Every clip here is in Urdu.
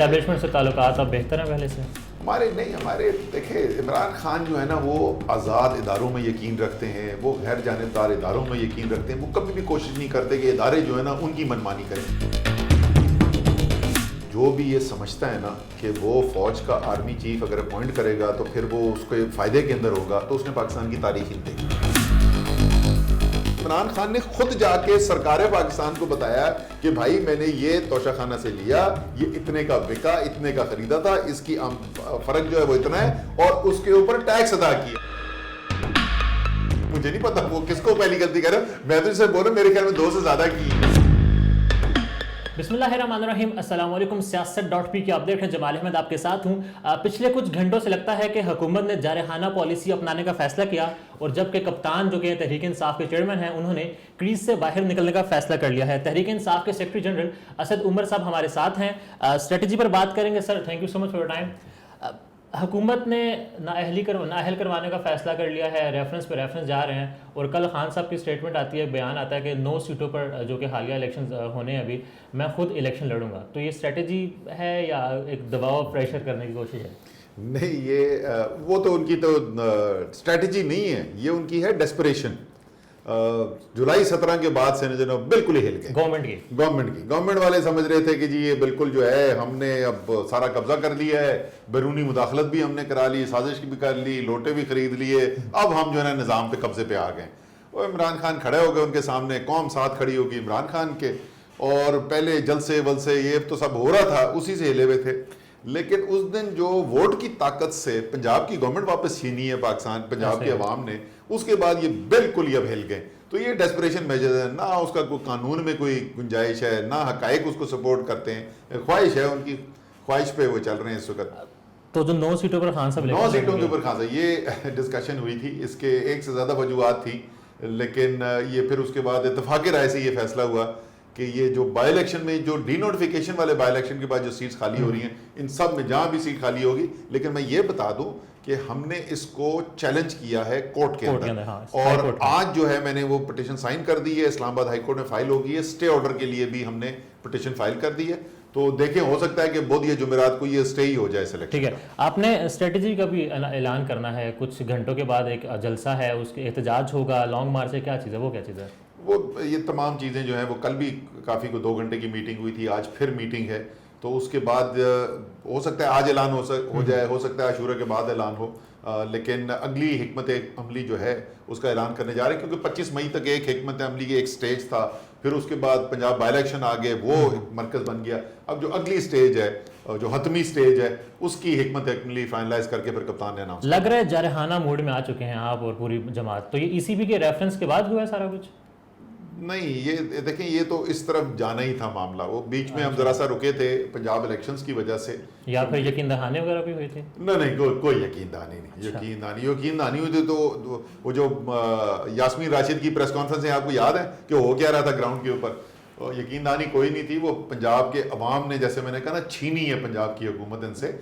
اسٹیبلشمنٹ سے تعلقات اب بہتر ہیں پہلے سے؟ ہمارے دیکھیں عمران خان جو ہے نا وہ آزاد اداروں میں یقین رکھتے ہیں، وہ غیر جانبدار اداروں میں یقین رکھتے ہیں، وہ کبھی بھی کوشش نہیں کرتے کہ ادارے جو ہے نا ان کی منمانی کریں۔ جو بھی یہ سمجھتا ہے نا کہ وہ فوج کا آرمی چیف اگر اپوائنٹ کرے گا تو پھر وہ اس کے فائدے کے اندر ہوگا تو اس نے پاکستان کی تاریخ ہی نہیں دیکھی۔ عمران خان نے خود جا کے سرکار پاکستان کو بتایا کہ بھائی میں نے یہ توشہ خانہ سے لیا، یہ اتنے کا بکا، اتنے کا خریدا تھا، اس کی فرق جو ہے وہ اتنا ہے اور اس کے اوپر ٹیکس ادا کیا۔ مجھے نہیں پتا وہ کس کو پہلی غلطی کر رہا ہے، میں تو اسے بول رہا ہوں میرے خیال میں 2 سے زیادہ کی۔ بسم اللہ الرحمن الرحیم، السلام علیکم۔ سیاست.پی کی اپڈیٹ ہے، جمال احمد آپ کے ساتھ ہوں۔ پچھلے کچھ گھنٹوں سے لگتا ہے کہ حکومت نے جارحانہ پالیسی اپنانے کا فیصلہ کیا، اور جبکہ کپتان جو کہ تحریک انصاف کے چیئرمین ہیں انہوں نے کریز سے باہر نکلنے کا فیصلہ کر لیا ہے۔ تحریک انصاف کے سیکرٹری جنرل اسد عمر صاحب ہمارے ساتھ ہیں، اسٹریٹجی پر بات کریں گے۔ Sir thank you so much for your time. حکومت نے نااہل کروانے کا فیصلہ کر لیا ہے، ریفرنس پہ ریفرنس جا رہے ہیں، اور کل خان صاحب کی اسٹیٹمنٹ آتی ہے، بیان آتا ہے کہ 9 سیٹوں پر جو کہ حالیہ الیکشن ہونے ہیں ابھی، میں خود الیکشن لڑوں گا۔ تو یہ اسٹریٹجی ہے یا ایک دباؤ پریشر کرنے کی کوشش ہے؟ نہیں، یہ وہ تو ان کی تو اسٹریٹجی نہیں ہے، یہ ان کی ہے ڈیسپریشن۔ جولائی 17 کے بعد سے جناب بالکل ہی ہل گئے گورنمنٹ والے سمجھ رہے تھے کہ جی یہ بالکل جو ہے ہم نے اب سارا قبضہ کر لیا ہے، بیرونی مداخلت بھی ہم نے کرا لی، سازش بھی کر لی، لوٹے بھی خرید لیے، اب ہم جو ہے نا نظام پہ قبضے پہ آ گئے۔ وہ عمران خان کھڑے ہو گئے ان کے سامنے، قوم ساتھ کھڑی ہوگی عمران خان کے، اور پہلے جلسے ولسے یہ تو سب ہو رہا تھا، اسی سے ہلے ہوئے تھے۔ لیکن اس دن جو ووٹ کی طاقت سے پنجاب کی گورنمنٹ واپس چھینی ہے پاکستان پنجاب کے عوام نے، اس کے بعد یہ بالکل ہی اب ہل گئے۔ تو یہ ڈیسپریشن میجر ہے، نہ اس کا کوئی قانون میں کوئی گنجائش ہے، نہ حقائق اس کو سپورٹ کرتے ہیں، خواہش ہے، ان کی خواہش پہ وہ چل رہے ہیں اس وقت۔ تو جو 9 سیٹوں پر خان صاحب 9 سیٹوں کے اوپر خان صاحب، یہ ڈسکشن ہوئی تھی، اس کے ایک سے زیادہ وجوہات تھی، لیکن یہ پھر اس کے بعد اتفاق رائے سے یہ فیصلہ ہوا کہ یہ جو بائی الیکشن میں جو ڈی نوٹیفیکیشن والے بائی الیکشن کے بعد جو سیٹس خالی ہو رہی ہیں، ان سب میں جہاں بھی سیٹ خالی ہوگی، لیکن میں یہ بتا دوں کہ ہم نے اس کو چیلنج کیا ہے کورٹ کے اندر، اور آج جو ہے میں نے وہ پٹیشن سائن کر دی ہے، اسلام آباد ہائی کورٹ میں فائل ہوگی ہے، اسٹے آرڈر کے لیے بھی ہم نے پٹیشن فائل کر دی ہے۔ تو دیکھیں، ہو سکتا ہے کہ بدھ یا جمعرات کو یہ اسٹے ہی ہو جائے سلیکشن۔ ٹھیک ہے، آپ نے اسٹریٹجی کا بھی اعلان کرنا ہے، کچھ گھنٹوں کے بعد ایک جلسہ ہے، اس کے احتجاج ہوگا، لانگ مارچ ہے، کیا چیز ہے وہ؟ کیا چیز ہے وہ؟ یہ تمام چیزیں جو ہیں وہ کل بھی کافی کو 2 گھنٹے کی میٹنگ ہوئی تھی، آج پھر میٹنگ ہے، تو اس کے بعد ہو سکتا ہے آج اعلان ہو جائے، ہو سکتا ہے عاشورہ کے بعد اعلان ہو، لیکن اگلی حکمت عملی جو ہے اس کا اعلان کرنے جا رہے ہیں، کیونکہ 25 مئی تک ایک حکمت عملی کی ایک سٹیج تھا، پھر اس کے بعد پنجاب بائی الیکشن آگے، وہ مرکز بن گیا۔ اب جو اگلی سٹیج ہے، جو حتمی سٹیج ہے، اس کی حکمت عملی فائنلائز کر کے پھر کپتان نے اناؤنس لگ رہا ہے جارحانہ موڈ میں آ چکے ہیں آپ اور پوری جماعت۔ تو یہ ای سی بی کے ریفرنس کے بعد ہوا ہے سارا کچھ؟ نہیں، یہ دیکھیں، یہ تو اس طرف جانا ہی تھا معاملہ، وہ بیچ میں ہم ذرا سا رکے تھے پنجاب الیکشنز کی وجہ سے، یا پھر یقین دہانے وغیرہ بھی ہوئے تھے؟ نہیں کوئی یقین دہانی نہیں، یقین دہانی ہوئی تھی تو وہ جو یاسمین راشد کی پریس کانفرنس ہے، آپ کو یاد ہے کہ ہو کیا رہا تھا گراؤنڈ کے اوپر؟ یقین دہانی کوئی نہیں تھی، وہ پنجاب کے عوام نے، جیسے میں نے کہا نا، چھینی ہے پنجاب کی حکومت ان سے،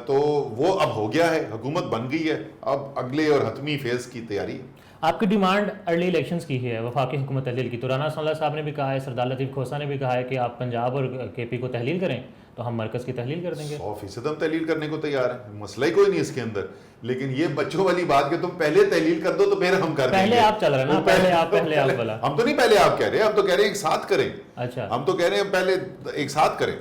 تو وہ اب ہو گیا ہے، حکومت بن گئی ہے، اب اگلے اور حتمی فیز کی تیاری ہے۔ آپ کی ڈیمانڈ ارلی الیکشنز کی ہے، وفاقی حکومت تحلیل کی، تو رانا ثناء اللہ صاحب نے بھی کہا ہے، سردار لطیف کھوسہ نے بھی کہا ہے کہ آپ پنجاب اور کے پی کو تحلیل کریں تو ہم مرکز کی تحلیل کر دیں گے۔ 100% ہم تحلیل کرنے کو تیار ہیں، مسئلہ ہی کوئی نہیں اس کے اندر، لیکن یہ بچوں والی بات کہ تم پہلے تحلیل کر دو تو پھر ہم کر دیں گے۔ پہلے آپ چل رہے ہیں نا، پہلے آپ بولا۔ ہم تو نہیں پہلے آپ کہہ رہے ہیں، ہم تو کہہ رہے ہیں ایک ساتھ کریں۔ اچھا، ہم تو کہہ رہے ہیں پہلے ایک ساتھ کریں۔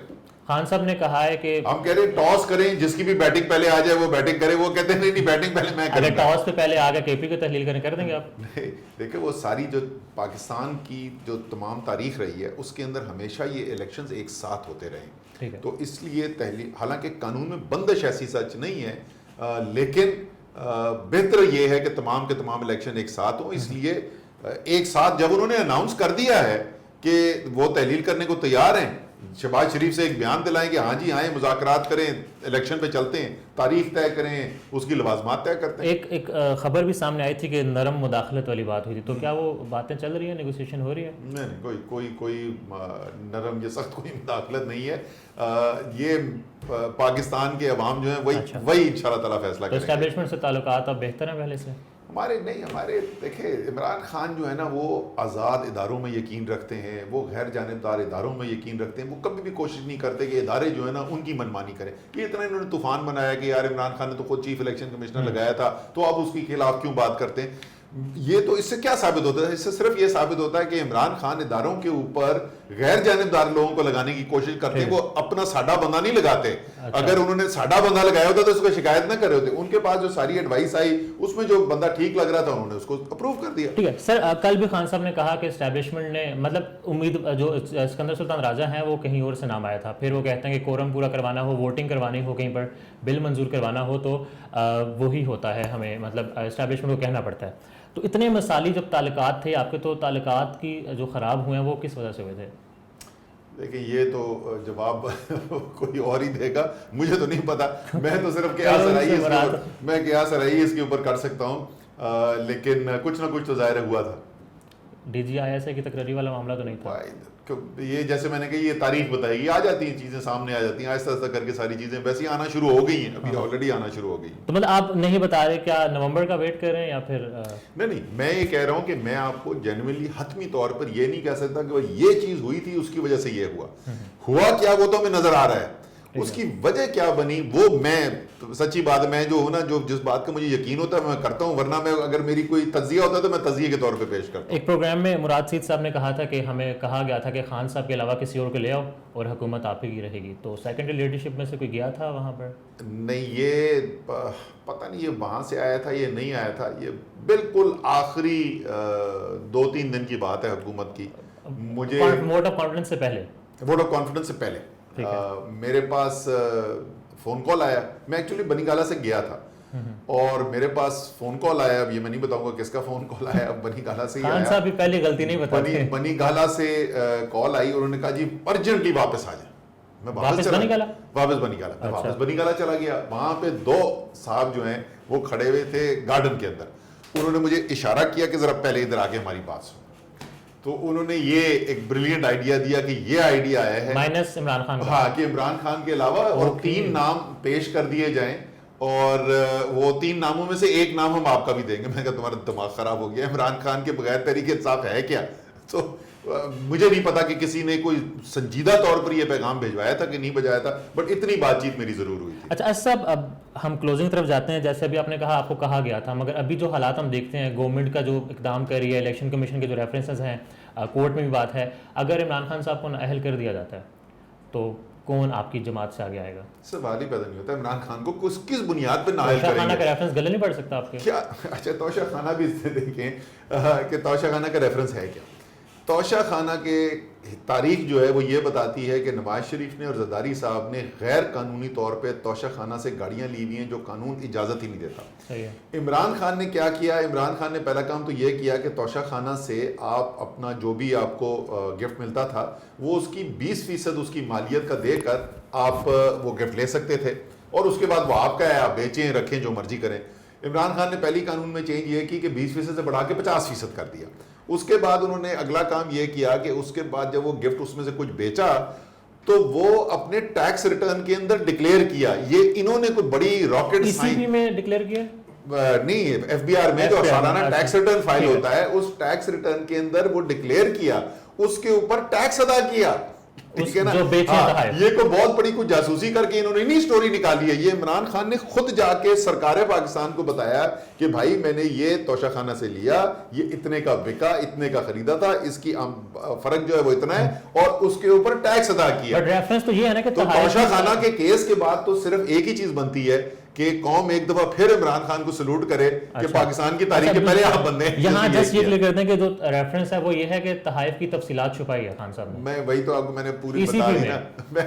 خان صاحب نے کہا ہے کہ ہم کہہ رہے ہیں ٹاس کریں، جس کی بھی بیٹنگ پہلے آ جائے وہ بیٹنگ کرے، وہ کہتے ہیں نہیں بیٹنگ پہلے میں کروں اگر ٹاس پہ پہلے آ گیا کے پی کو تحلیل کریں، کر دیں گے آپ؟ دیکھیں، وہ ساری جو پاکستان کی جو تمام تاریخ رہی ہے اس کے اندر ہمیشہ یہ الیکشنز ایک ساتھ ہوتے رہے، تو اس لیے تحلیل، حالانکہ قانون میں بندش ایسی سچ نہیں ہے، لیکن بہتر یہ ہے کہ تمام کے تمام الیکشن ایک ساتھ ہوں۔ اس لیے ایک ساتھ جب انہوں نے اناؤنس کر دیا ہے کہ وہ تحلیل کرنے کو تیار ہیں، شہباز شریف سے ایک بیان دلائیں کہ ہاں جی آئیں، مذاکرات کریں، الیکشن پہ چلتے ہیں، تاریخ طے کریں، اس کی لوازمات طے کرتے ہیں۔ ایک خبر بھی سامنے آئی تھی کہ نرم مداخلت والی بات ہوئی تھی، تو کیا وہ باتیں چل رہی ہیں، نیگوسیشن ہو رہی ہے؟ نہیں، کوئی نرم یا سخت کوئی مداخلت نہیں ہے، یہ پاکستان کے عوام جو ہیں وہی انشاءاللہ تعالیٰ فیصلہ کریں گے۔ اسٹیبلشمنٹ سے تعلقات اب بہتر ہیں پہلے سے؟ ہمارے دیکھیں عمران خان جو ہے نا وہ آزاد اداروں میں یقین رکھتے ہیں, وہ غیر جانبدار اداروں میں یقین رکھتے ہیں, وہ کبھی بھی کوشش نہیں کرتے کہ ادارے جو ہے نا ان کی منمانی کریں. یہ اتنا انہوں نے طوفان بنایا کہ یار عمران خان نے تو خود چیف الیکشن کمشنر لگایا تھا تو آپ اس کے خلاف کیوں بات کرتے ہیں. یہ تو اس سے کیا ثابت ہوتا ہے؟ اس سے صرف یہ ثابت ہوتا ہے کہ عمران خان اداروں کے اوپر غیر جانبدار لوگوں کو لگانے کی کوشش کرتے ہیں, وہ اپنا ساڈا بندہ نہیں لگاتے. اگر انہوں نے ساڈا بندہ لگایا ہوتا تو اس کو شکایت نہ کرے ہوتے. ان کے پاس جو ساری ایڈوائس آئی اس میں جو بندہ ٹھیک لگ رہا تھا انہوں نے اس کو اپروو کر دیا. ٹھیک ہے سر, کل بھی خان صاحب نے کہا کہ اسٹیبلشمنٹ نے مطلب امید جو اسکندر سلطان راجہ ہیں وہ کہیں اور سے نام آیا تھا, پھر وہ کہتے ہیں کہ کورم پورا کروانا ہو, ووٹنگ کروانی ہو, کہیں پر بل منظور کروانا ہو تو وہی ہوتا ہے, ہمیں مطلب اسٹیبلشمنٹ کو کہنا پڑتا ہے. تو اتنے مثالی جب تعلقات تھے آپ کے, تو تعلقات کی جو خراب ہوئے ہیں وہ کس وجہ سے ہوئے تھے؟ دیکھیں یہ تو جواب کوئی اور ہی دے گا, مجھے تو نہیں پتا. میں تو صرف قیاس سرائی اس کے اوپر کر سکتا ہوں, لیکن کچھ نہ کچھ تو ظاہر ہوا تھا. D G I S A کی تقرری والا معاملہ تو نہیں تھا. یہ جیسے میں نے کہا یہ تاریخ بتائی گی, آ جاتی ہیں چیزیں سامنے, آ جاتی ہیں آہستہ آہستہ کر کے ساری چیزیں ویسے آنا شروع ہو گئی ہیں, ابھی آلریڈی آنا شروع ہو گئی. تو مطلب آپ نہیں بتا رہے کیا نومبر کا ویٹ کر رہے ہیں یا پھر نہیں, میں یہ کہہ رہا ہوں کہ میں آپ کو جینوئنلی حتمی طور پر یہ نہیں کہہ سکتا کہ یہ چیز ہوئی تھی اس کی وجہ سے یہ ہوا کیا, وہ تو ہمیں نظر آ رہا ہے. اس کی وجہ کیا بنی وہ میں سچی بات, میں جو ہوں نا جو جس بات کا مجھے یقین ہوتا ہے میں کرتا ہوں, ورنہ میں اگر میری کوئی تجزیہ ہوتا ہے تو میں تجزیے کے طور پہ پیش کرتا ہوں. ایک پروگرام میں مراد سید صاحب نے کہا تھا کہ ہمیں کہا گیا تھا کہ خان صاحب کے علاوہ کسی اور کو لے آؤ اور حکومت آپ ہی کی رہے گی, تو سیکنڈری لیڈرشپ میں سے کوئی گیا تھا وہاں پر؟ نہیں, یہ پتہ نہیں یہ وہاں سے آیا تھا یہ نہیں آیا تھا, یہ بالکل آخری 2-3 دن کی بات ہے حکومت کی. مجھے ووٹ آف کانفیڈنس سے پہلے میرے پاس فون کال آیا. میں ایکچولی بنی گالا سے گیا تھا اور میرے پاس فون کال آیا, اب یہ میں نہیں بتاؤں گا کس کا فون کال آیا, اب بنی گالا سے ہی آیا. خان صاحب بھی پہلی غلطی نہیں بتاتے. بنی گالا سے کال آئی اور انہوں نے کہا جی ارجنٹلی واپس آ جائیں. میں واپس بنی گالا چلا گیا. وہاں پہ 2 صاحب جو ہیں وہ کھڑے ہوئے تھے گارڈن کے اندر, انہوں نے مجھے اشارہ کیا کہ ذرا پہلے ادھر آ کے ہماری بات سنو. تو انہوں نے یہ ایک بریلینٹ آئیڈیا دیا کہ یہ آئیڈیا آیا ہے مائنس عمران خان, ہاں, کہ عمران خان کے علاوہ اور 3 نام پیش کر دیے جائیں, اور وہ 3 ناموں میں سے ایک نام ہم آپ کا بھی دیں گے. میں کہا تمہارا دماغ خراب ہو گیا, عمران خان کے بغیر تحریک انصاف ہے کیا؟ تو مجھے نہیں پتا کہ کسی نے کوئی سنجیدہ طور پر یہ پیغام بھیجوایا تھا کہ نہیں بھیجوایا تھا, بٹ اتنی بات چیت میری ضرور ہوئی تھی. اچھا صاحب, اب ہم کلوزنگ طرف جاتے ہیں. جیسے ابھی آپ نے کہا آپ کو کہا گیا تھا, مگر ابھی جو حالات ہم دیکھتے ہیں, گورنمنٹ کا جو اقدام کر رہی ہے, الیکشن کمیشن کے جو ریفرنسز ہیں, کورٹ میں بھی بات ہے, اگر عمران خان صاحب کو نااہل کر دیا جاتا ہے تو کون آپ کی جماعت سے آگے آئے گا؟ سوال ہی پیدا نہیں ہوتا. عمران خان کو کس بنیاد پہ نااہل کریں گے؟ توشہ خانہ کا ریفرنس گلے نہیں پڑ سکتا آپ کے کیا؟ اچھا توشہ خانہ بھی دیکھیں کہ توشہ خانہ کا ریفرنس ہے کیا. توشہ خانہ کے تاریخ جو ہے وہ یہ بتاتی ہے کہ نواز شریف نے اور زرداری صاحب نے غیر قانونی طور پہ توشہ خانہ سے گاڑیاں لی ہوئی ہیں جو قانون اجازت ہی نہیں دیتا. عمران خان نے کیا کیا؟ عمران خان نے پہلا کام تو یہ کیا کہ توشہ خانہ سے آپ اپنا جو بھی آپ کو گفٹ ملتا تھا وہ اس کی 20% اس کی مالیت کا دے کر آپ وہ گفٹ لے سکتے تھے, اور اس کے بعد وہ آپ کا ہے, آپ بیچیں رکھیں جو مرضی کریں. عمران خان نے پہلی قانون میں چینج یہ کی کہ 20% سے بڑھا کے 50% کر دیا. اس کے بعد انہوں نے اگلا کام یہ کیا کہ اس کے بعد جب وہ گفٹ اس میں سے کچھ بیچا تو وہ اپنے ٹیکس ریٹرن کے اندر ڈکلیئر کیا. یہ انہوں نے کوئی بڑی راکٹ سائنس میں ڈکلیئر کیا نہیں, ایف بی آر میں جو سالانہ ٹیکس ریٹرن فائل ہوتا ہے اس ٹیکس ریٹرن کے اندر وہ ڈکلیئر کیا, اس کے اوپر ٹیکس ادا کیا. ٹھیک ہے نا, یہ کوئی بہت بڑی کوئی جاسوسی کر کے انہوں نے نہیں سٹوری نکالی ہے. یہ عمران خان نے خود جا کے سرکار پاکستان کو بتایا کہ بھائی میں نے یہ توشہ خانہ سے لیا, یہ اتنے کا بکا, اتنے کا خریدا تھا, اس کی فرق جو ہے وہ اتنا ہے, اور اس کے اوپر ٹیکس ادا کیا. ریفرنس تو یہ ہے نا کہ توشہ خانہ کے کیس کے بعد تو صرف ایک ہی چیز بنتی ہے کہ قوم ایک دفعہ پھر عمران خان کو سلوٹ کرے کہ پاکستان کی تاریخ کے پہلے آپ بندے ہیں. یہاں جسٹ یہ کلیئر کرتے ہیں کہ جو ریفرنس ہے وہ یہ ہے کہ تحائف کی تفصیلات چھپائی ہے خان صاحب نے. میں وہی تو آپ کو میں نے پوری بتا دی نا. میں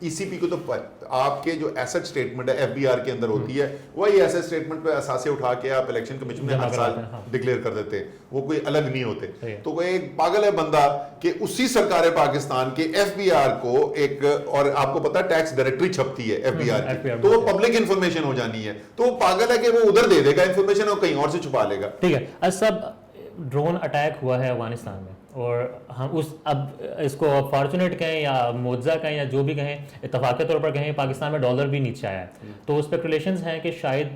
ای سی پی کو تو آپ کے جو ایسٹ اسٹیٹمنٹ ہے ایف بی آر کے اندر ہوتی ہے, وہی ایسٹ اسٹیٹمنٹ پہ اثاثے اٹھا کے آپ الیکشن کمیشن میں ہر سال ڈکلیئر کر دیتے, وہ کوئی الگ نہیں ہوتے. تو وہ ایک پاگل ہے بندہ کہ اسی سرکار پاکستان کے ایف بی آر کو ایک, اور آپ کو پتا ٹیکس ڈائریکٹری چھپتی ہے ایف بی آر کی, تو وہ پبلک انفارمیشن ہو جانی ہے, تو وہ پاگل ہے کہ وہ ادھر دے دے گا انفارمیشن اور کہیں اور سے چھپا لے گا. ٹھیک ہے سب ڈرون اٹیک ہوا ہے افغانستان میں, اور ہم اب اس کو فارچونیٹ کہیں یا معجزہ کہیں یا جو بھی کہیں, اتفاقی طور پر کہیں, پاکستان میں ڈالر بھی نیچے آیا ہے, تو اسپیکولیشنز ہیں کہ شاید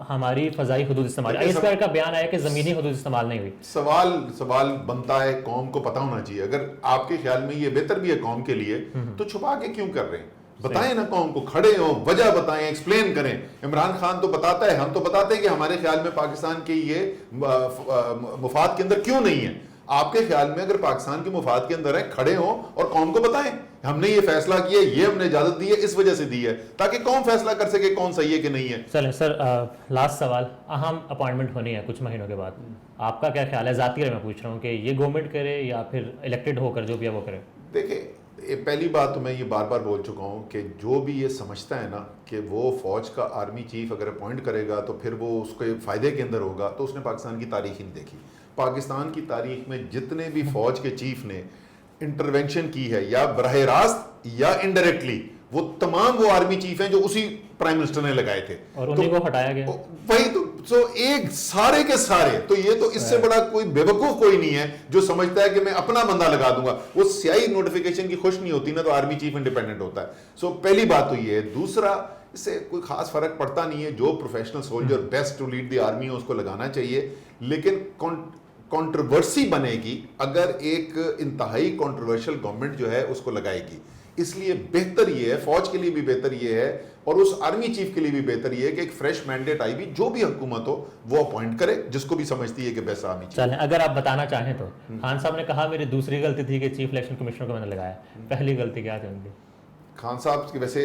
ہماری فضائی حدود استعمال, اس طرح کا بیان آیا کہ زمینی حدود استعمال نہیں ہوئی. سوال بنتا ہے, قوم کو پتہ ہونا چاہیے. اگر آپ کے خیال میں یہ بہتر بھی ہے قوم کے لیے تو چھپا کے کیوں کر رہے ہیں؟ بتائیں نا قوم کو, کھڑے ہوں, وجہ بتائیں, ایکسپلین کریں. عمران خان تو بتاتا ہے, ہم تو بتاتے ہیں کہ ہمارے خیال میں پاکستان کے یہ مفاد کے اندر کیوں نہیں ہے. آپ کے خیال میں اگر پاکستان کے مفاد کے اندر ہیں, کھڑے ہوں اور قوم کو بتائیں ہم نے یہ فیصلہ کیا, یہ ہم نے اجازت دی ہے, اس وجہ سے دی ہے, تاکہ قوم فیصلہ کر سکے کون صحیح ہے کہ نہیں ہے. چلیں سر, لاسٹ سوال, اہم اپوائنٹمنٹ ہونی ہے کچھ مہینوں کے بعد, آپ کا کیا خیال ہے؟ ذاتی رائے میں پوچھ رہا ہوں کہ یہ گورنمنٹ کرے یا پھر الیکٹڈ ہو کر جو بھی ہے وہ کرے. دیکھیں, پہلی بات تو میں یہ بار بار بول چکا ہوں کہ جو بھی یہ سمجھتا ہے نا کہ وہ فوج کا آرمی چیف اگر اپوائنٹ کرے گا تو پھر وہ اس کے فائدے کے اندر ہوگا, تو اس نے پاکستان کی تاریخ ہی نہیں دیکھی. پاکستان کی تاریخ میں جتنے بھی فوج کے چیف نے انٹروینشن کی ہے, یا براہ راست یا انڈائریکٹلی, وہ تمام وہ آرمی چیف ہیں جو اسی پرائم منسٹر نے لگائے تھے, اور انہیں کو ہٹایا گیا. وہی تو ایک سارے کے سارے. تو یہ تو اس سے بڑا کوئی بیوقوف کوئی نہیں ہے جو سمجھتا ہے کہ میں اپنا بندہ لگا دوں گا. وہ سیاہی نوٹیفیکیشن کی خوش نہیں ہوتی نا, تو آرمی چیف انڈیپینڈنٹ ہوتا ہے. پہلی بات تو یہ ہے. دوسرا, اس سے کوئی خاص فرق پڑتا نہیں ہے, جو professional soldier best to lead the army ہے اس کو لگانا چاہیے. لیکن کنٹروورسی بنے گی اگر ایک انتہائی کنٹروورشل گورنمنٹ جو ہے اس کو لگائے گی. اس لیے بہتر یہ ہے, فوج کے لیے بھی بہتر یہ ہے اور اس آرمی چیف کے لیے بھی بہتر یہ ہے کہ ایک فریش مینڈیٹ آئی بھی, جو بھی حکومت ہو وہ اپوائنٹ کرے جس کو بھی سمجھتی ہے کہ بیسٹ آرمی چیف. چلیں, اگر آپ بتانا چاہیں تو خان صاحب نے کہا میری دوسری غلطی تھی کہ چیف الیکشن کمشنر کو میں نے لگایا, پہلی غلطی کیا تھی ان کی؟ خان صاحب کی ویسے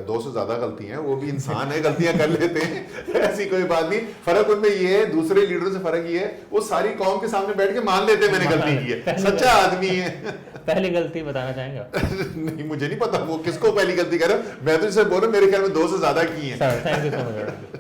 2 سے زیادہ غلطی ہیں, وہ بھی انسان ہے, غلطیاں کر لیتے ہیں, ایسی کوئی بات نہیں. فرق ان میں یہ ہے, دوسرے لیڈروں سے فرق یہ ہے, وہ ساری قوم کے سامنے بیٹھ کے مان لیتے ہیں میں نے غلطی کی ہے, سچا آدمی ہے. پہلی غلطی بتانا چاہیں گے؟ نہیں, مجھے نہیں پتا وہ کس کو پہلی غلطی کر رہا ہے, میں تو اسے بول رہا ہوں میرے خیال میں 2 سے زیادہ کی ہیں. Sir thank you so much.